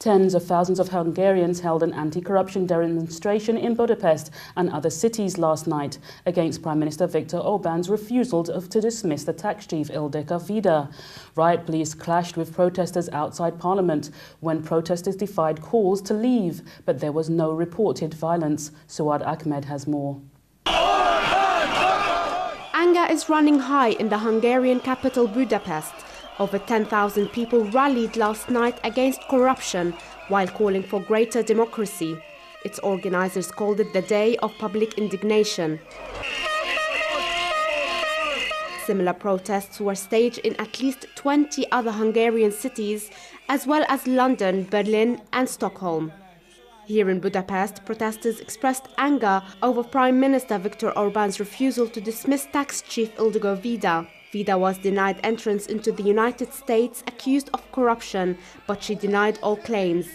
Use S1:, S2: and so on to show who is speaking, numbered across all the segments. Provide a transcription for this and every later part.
S1: Tens of thousands of Hungarians held an anti-corruption demonstration in Budapest and other cities last night against Prime Minister Viktor Orbán's refusal to dismiss the tax chief Ildikó Vida. Riot police clashed with protesters outside Parliament when protesters defied calls to leave, but there was no reported violence. Suad Ahmed has more.
S2: Anger is running high in the Hungarian capital Budapest. Over 10,000 people rallied last night against corruption while calling for greater democracy. Its organizers called it the Day of Public Indignation. Similar protests were staged in at least 20 other Hungarian cities, as well as London, Berlin and Stockholm. Here in Budapest, protesters expressed anger over Prime Minister Viktor Orbán's refusal to dismiss tax chief Ildikó Vida. Vida was denied entrance into the United States, accused of corruption, but she denied all claims.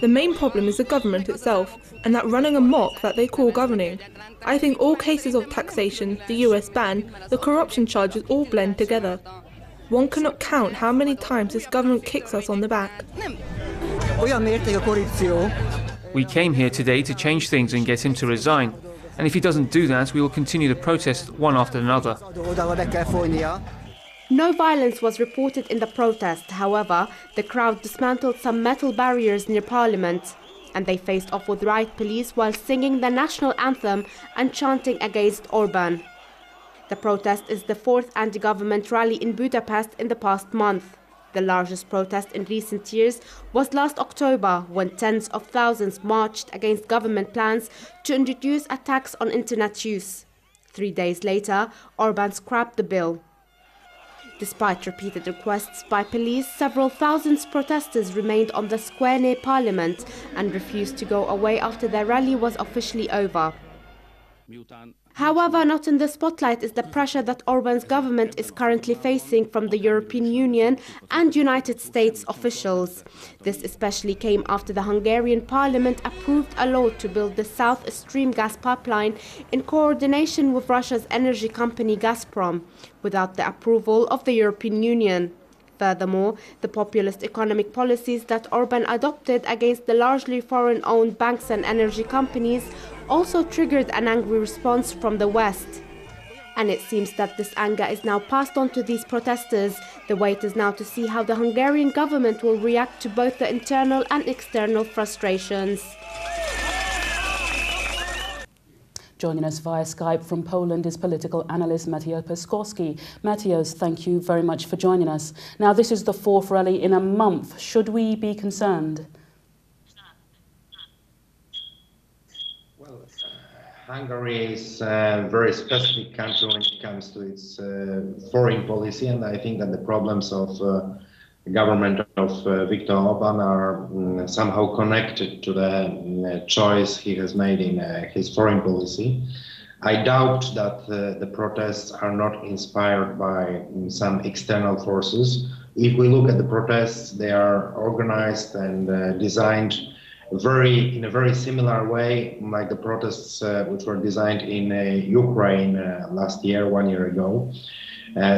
S3: The main problem is the government itself, and that running amok that they call governing. I think all cases of taxation, the US ban, the corruption charges all blend together. One cannot count how many times this government kicks us on the back.
S4: We came here today to change things and get him to resign. And if he doesn't do that, we will continue to protest one after another.
S2: No violence was reported in the protest. However, the crowd dismantled some metal barriers near Parliament, and they faced off with riot police while singing the national anthem and chanting against Orbán. The protest is the fourth anti-government rally in Budapest in the past month. The largest protest in recent years was last October, when tens of thousands marched against government plans to introduce a tax on internet use. 3 days later, Orbán scrapped the bill. Despite repeated requests by police, several thousand protesters remained on the square near Parliament and refused to go away after their rally was officially over. However, not in the spotlight is the pressure that Orbán's government is currently facing from the European Union and United States officials. This especially came after the Hungarian parliament approved a law to build the South Stream gas pipeline in coordination with Russia's energy company Gazprom, without the approval of the European Union. Furthermore, the populist economic policies that Orbán adopted against the largely foreign-owned banks and energy companies also triggered an angry response from the West. And it seems that this anger is now passed on to these protesters. The wait is now to see how the Hungarian government will react to both the internal and external frustrations.
S1: Joining us via Skype from Poland is political analyst Moteusz Piskorski. Moteusz, thank you very much for joining us. Now, this is the fourth rally in a month. Should we be concerned?
S5: Well, Hungary is a very specific country when it comes to its foreign policy, and I think that the problems of the government of Viktor Orbán are somehow connected to the choice he has made in his foreign policy. I doubt that the protests are not inspired by some external forces. If we look at the protests, they are organized and designed in a very similar way, like the protests which were designed in Ukraine last year, 1 year ago.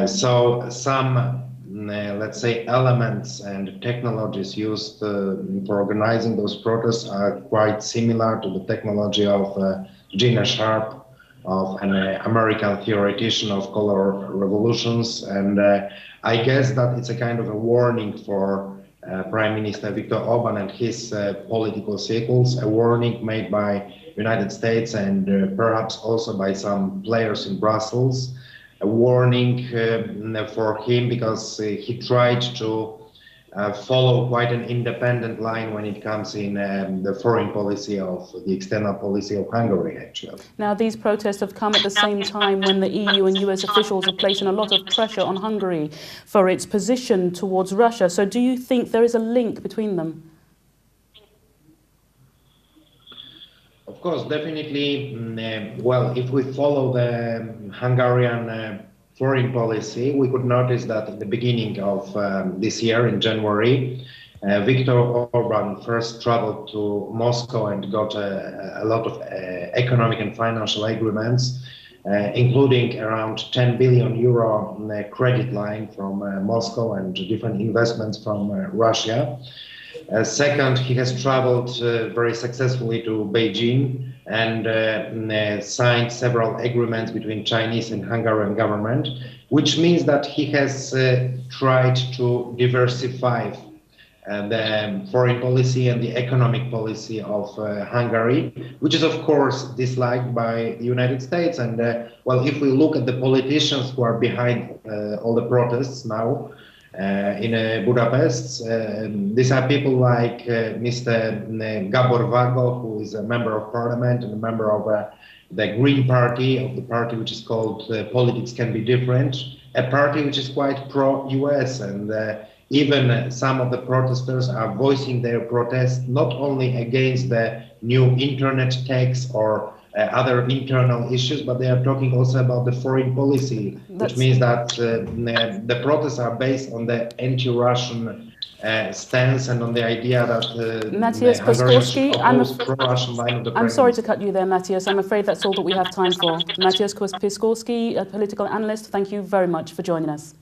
S5: So some let's say elements and technologies used for organizing those protests are quite similar to the technology of Gina Sharp, of an American theoretician of color revolutions. And I guess that it's a kind of a warning for Prime Minister Viktor Orbán and his political circles, a warning made by United States and perhaps also by some players in Brussels, a warning for him because he tried to follow quite an independent line when it comes in the foreign policy of the external policy of Hungary, actually.
S1: Now, these protests have come at the same time when the EU and US officials are placing a lot of pressure on Hungary for its position towards Russia. So do you think there is a link between them?
S5: Of course, definitely. Well, if we follow the Hungarian foreign policy, we could notice that at the beginning of this year, in January, Viktor Orbán first traveled to Moscow and got a lot of economic and financial agreements including around 10 billion euro credit line from Moscow and different investments from Russia. Second, he has traveled very successfully to Beijing and signed several agreements between Chinese and Hungarian government, which means that he has tried to diversify the foreign policy and the economic policy of Hungary, which is of course disliked by the United States. And well, if we look at the politicians who are behind all the protests now in Budapest, these are people like Mr. Gabor Vago, who is a member of parliament and a member of the Green Party, of the party which is called Politics Can Be Different, a party which is quite pro-US, and even some of the protesters are voicing their protest not only against the new internet tax or other internal issues, but they are talking also about the foreign policy, which means that the protests are based on the anti-Russian stance and on the idea that
S1: Moteusz Piskorski,
S5: pro-Russian line of the
S1: I'm sorry to cut you there, Moteusz. I'm afraid that's all that we have time for. Moteusz Piskorski, a political analyst, thank you very much for joining us.